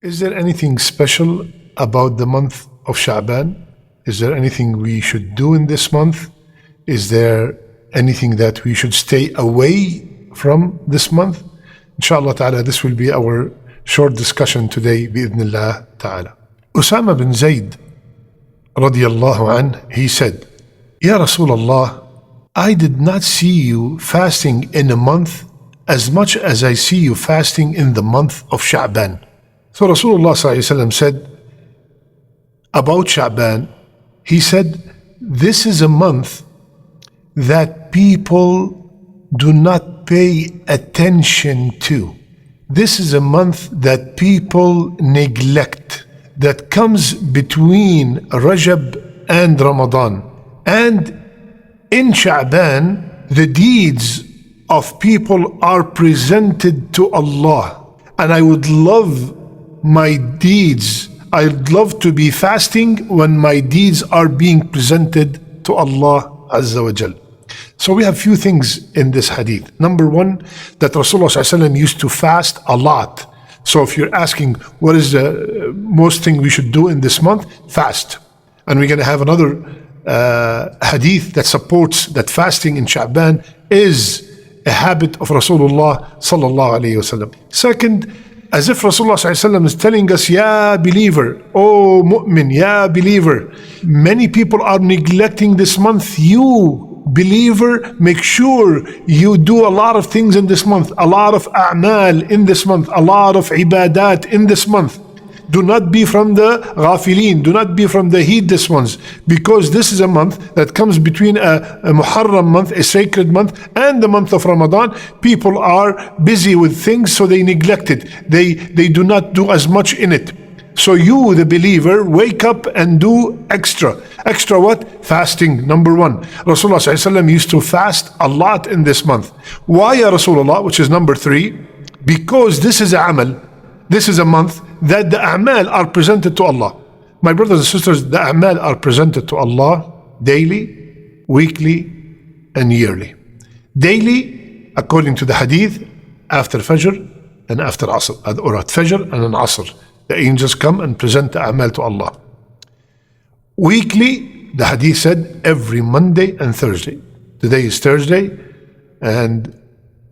Is there anything special about the month of Shaban? Is there anything we should do in this month? Is there anything that we should stay away from this month? Inshallah ta'ala, this will be our short discussion today, bi'idhnillah ta'ala. Usama bin Zayd, radiyallahu anh, he said, Ya Rasulullah, I did not see you fasting in a month as much as I see you fasting in the month of Shaban. So Rasulullah said about Shaban, he said, this is a month that people do not pay attention to. This is a month that people neglect, that comes between Rajab and Ramadan. And in Shaban, the deeds of people are presented to Allah. And I would love my deeds, I'd love to be fasting when my deeds are being presented to Allah Azza wa Jal. So we have few things in this hadith. Number one, that Rasulullah used to fast a lot. So if you're asking what is the most thing we should do in this month, fast. And we're going to have another hadith that supports that fasting in Sha'ban is a habit of Rasulullah sallallahu alayhi wasallam. Second, as if Rasulullah sallallahu alayhi wasallam is telling us, Ya believer, oh mu'min, Ya believer, many people are neglecting this month. You believer, make sure you do a lot of things in this month, a lot of a'mal in this month, a lot of ibadat in this month. Do not be from the ghafilin, do not be from the heedless ones, because this is a month that comes between a Muharram month, a sacred month, and the month of Ramadan. People are busy with things, so they neglect it. They do not do as much in it. So you, the believer, wake up and do extra. Extra what? Fasting, number one. Rasulullah ﷺ used to fast a lot in this month. Why, Ya Rasulullah, which is number three? Because this is a amal. This is a month that the a'mal are presented to Allah. My brothers and sisters, the a'mal are presented to Allah daily, weekly, and yearly. Daily, according to the hadith, after Fajr and after Asr, or at Fajr and an Asr. The angels come and present the a'mal to Allah. Weekly, the hadith said, every Monday and Thursday. Today is Thursday, and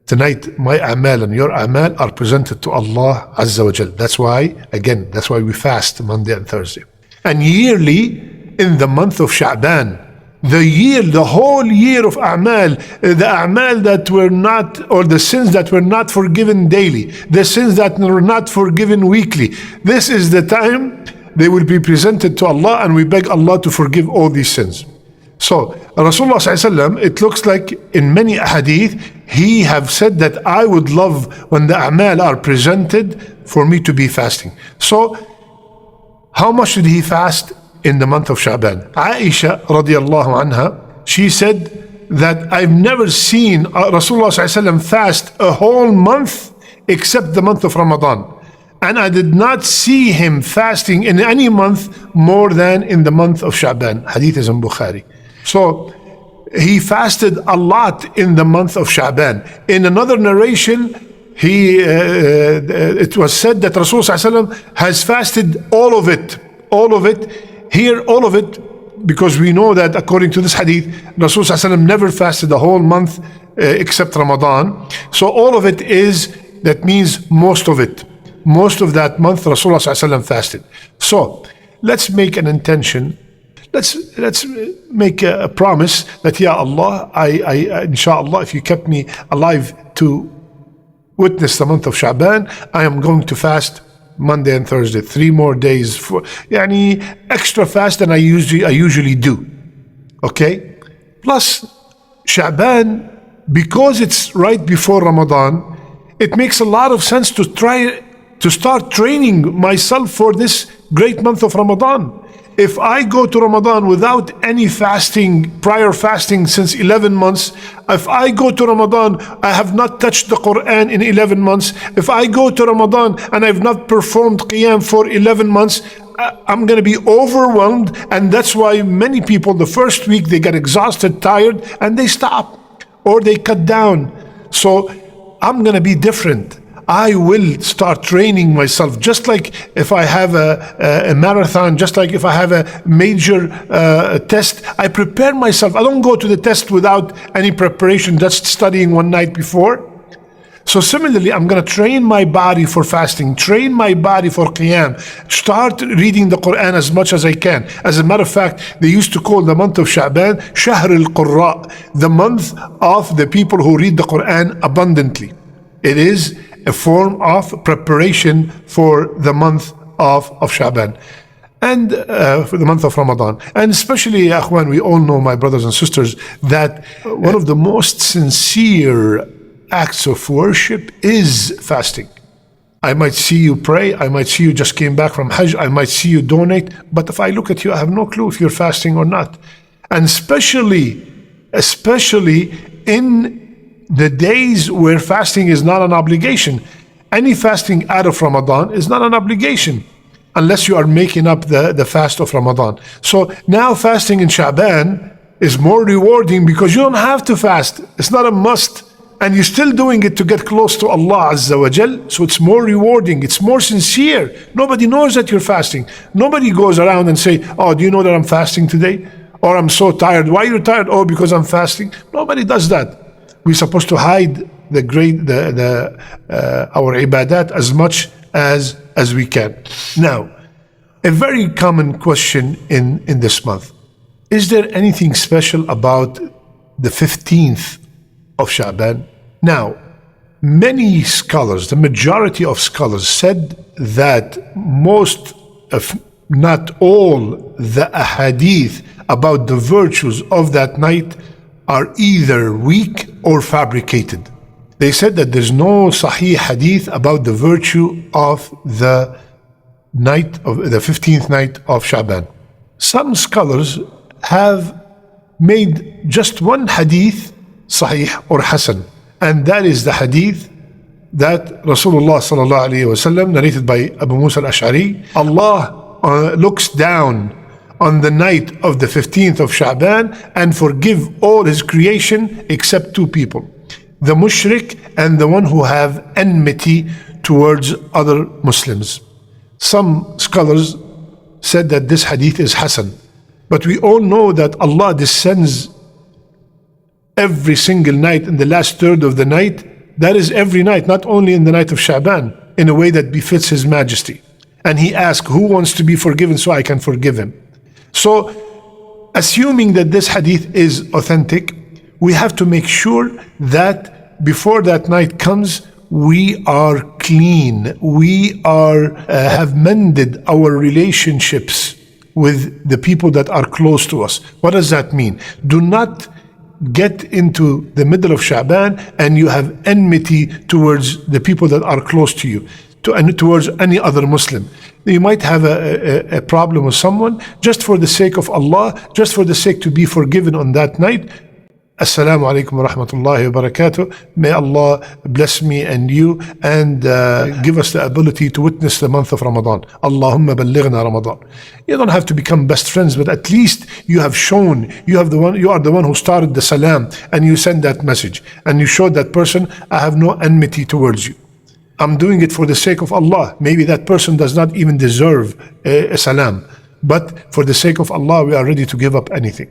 tonight my a'mal and your a'mal are presented to Allah Azza wa Jal. That's why, again, that's why we fast Monday and Thursday. And yearly, in the month of Sha'ban, the whole year of a'mal, the a'mal that were not, or the sins that were not forgiven daily, the sins that were not forgiven weekly, this is the time they will be presented to Allah, and we beg Allah to forgive all these sins. So Rasulullah ﷺ, it looks like in many hadith, he have said that I would love when the a'mal are presented for me to be fasting. So how much did he fast in the month of Sha'ban? Aisha radiyallahu anha, she said that I've never seen Rasulullah ﷺ fast a whole month except the month of Ramadan. And I did not see him fasting in any month more than in the month of Sha'ban. Hadith is in Bukhari. So he fasted a lot in the month of Sha'ban. In another narration, it was said that Rasulullah ﷺ has fasted all of it. All of it. Here, all of it, because we know that according to this hadith, Rasulullah ﷺ never fasted the whole month except Ramadan. So all of it that means most of it. Most of that month, Rasulullah ﷺ fasted. So let's make an intention. Let's make a promise that, Ya Allah, I inshallah, if you kept me alive to witness the month of Sha'ban, I am going to fast Monday and Thursday, 3 more days, for extra fast than I usually do. Okay? Plus, Sha'ban, because it's right before Ramadan, it makes a lot of sense to try to start training myself for this great month of Ramadan. If I go to Ramadan without any fasting, prior fasting since 11 months, if I go to Ramadan, I have not touched the Quran in 11 months, if I go to Ramadan and I've not performed Qiyam for 11 months, I'm going to be overwhelmed. And that's why many people, the first week, they get exhausted, tired, and they stop or they cut down. So I'm going to be different. I will start training myself, just like if I have a marathon, just like if I have a major test, I prepare myself. I don't go to the test without any preparation, just studying one night before. So similarly, I'm going to train my body for fasting, train my body for qiyam, start reading the Quran as much as I can. As a matter of fact, they used to call the month of Shaban Shahr al-Qurra, the month of the people who read the Quran abundantly. It is a form of preparation for the month of Shaban and for the month of Ramadan. And especially, Akhwan, we all know, my brothers and sisters, that one of the most sincere acts of worship is fasting. I might see you pray, I might see you just came back from Hajj, I might see you donate, but if I look at you, I have no clue if you're fasting or not. And especially in the days where fasting is not an obligation. Any fasting out of Ramadan is not an obligation unless you are making up the fast of Ramadan. So now fasting in Shaban is more rewarding because you don't have to fast. It's not a must. And you're still doing it to get close to Allah Azza wa Jal. So it's more rewarding, it's more sincere. Nobody knows that you're fasting. Nobody goes around and say, oh, do you know that I'm fasting today? Or I'm so tired. Why are you tired? Oh, because I'm fasting. Nobody does that. We're supposed to hide our ibadat as much as we can. Now, a very common question in this month. Is there anything special about the 15th of Shaban? Now, many scholars, the majority of scholars said that most, if not all, the ahadith about the virtues of that night are either weak or fabricated. They said that there's no sahih hadith about the virtue of the night of the 15th night of Shaban. Some scholars have made just one hadith sahih or hasan, and that is the hadith that Rasulullah sallallahu alaihi wasallam, narrated by Abu Musa al-Ash'ari, Allah looks down on the night of the 15th of Shaban and forgive all his creation except two people, the mushrik and the one who have enmity towards other Muslims. Some scholars said that this hadith is hasan, but we all know that Allah descends every single night in the last third of the night. That is every night, not only in the night of Shaban, in a way that befits His Majesty. And He asked, who wants to be forgiven so I can forgive him? So, assuming that this hadith is authentic, we have to make sure that before that night comes, we are clean. We have mended our relationships with the people that are close to us. What does that mean? Do not get into the middle of Shaban and you have enmity towards the people that are close to you, and towards any other Muslim. You might have a problem with someone, just for the sake of Allah, just for the sake to be forgiven on that night. Assalamu alaikum wa rahmatullahi wa barakatuh. May Allah bless me and you and give us the ability to witness the month of Ramadan. Allahumma ballighna Ramadan. You don't have to become best friends, but at least you have shown, you are the one who started the salam, and you send that message and you showed that person, I have no enmity towards you. I'm doing it for the sake of Allah. Maybe that person does not even deserve a salam, but for the sake of Allah, we are ready to give up anything.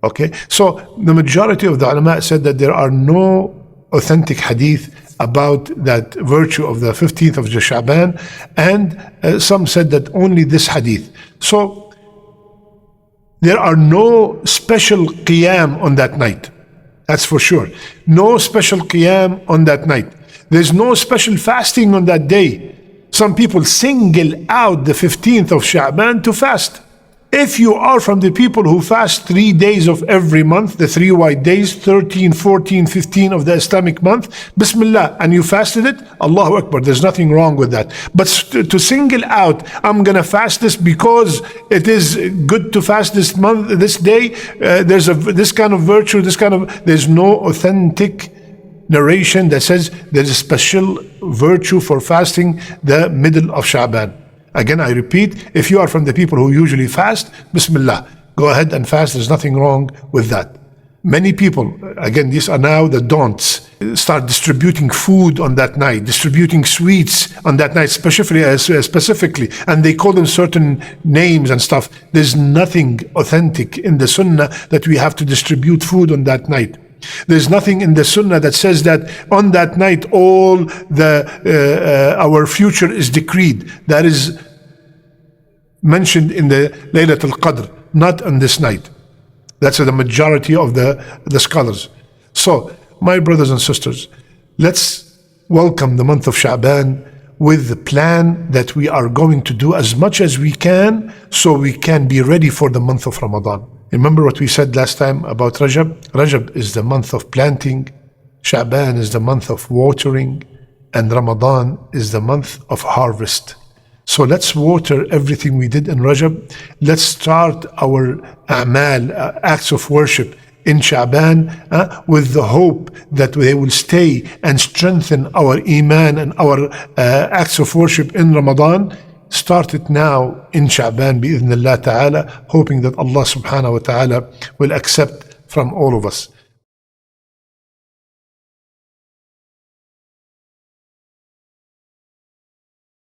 Okay, so the majority of the ulama said that there are no authentic hadith about that virtue of the 15th of Shaban, and some said that only this hadith. So there are no special qiyam on that night. That's for sure. No special qiyam on that night. There's no special fasting on that day. Some people single out the 15th of Shaban to fast. If you are from the people who fast 3 days of every month, the 3 white days, 13, 14, 15 of the Islamic month, Bismillah, and you fasted it, Allahu Akbar, there's nothing wrong with that. But to single out, I'm going to fast this because it is good to fast this month, this day, there's this kind of virtue, there's no authentic narration that says there's a special virtue for fasting the middle of Shaban. Again, I repeat, if you are from the people who usually fast, Bismillah, go ahead and fast. There's nothing wrong with that. Many people, again, these are now the don'ts, start distributing food on that night, distributing sweets on that night, specifically, and they call them certain names and stuff. There's nothing authentic in the Sunnah that we have to distribute food on that night. There's nothing in the Sunnah that says that on that night all our future is decreed. That is mentioned in the Laylatul Qadr, not on this night. That's the majority of the scholars. So, my brothers and sisters, let's welcome the month of Shaban with the plan that we are going to do as much as we can so we can be ready for the month of Ramadan. Remember what we said last time about Rajab? Rajab is the month of planting, Shaban is the month of watering, and Ramadan is the month of harvest. So let's water everything we did in Rajab. Let's start our a'mal, acts of worship in Shaban with the hope that they will stay and strengthen our iman and our acts of worship in Ramadan. Start it now in Shaban bi'idhnillah ta'ala, hoping that Allah subhanahu wa ta'ala will accept from all of us.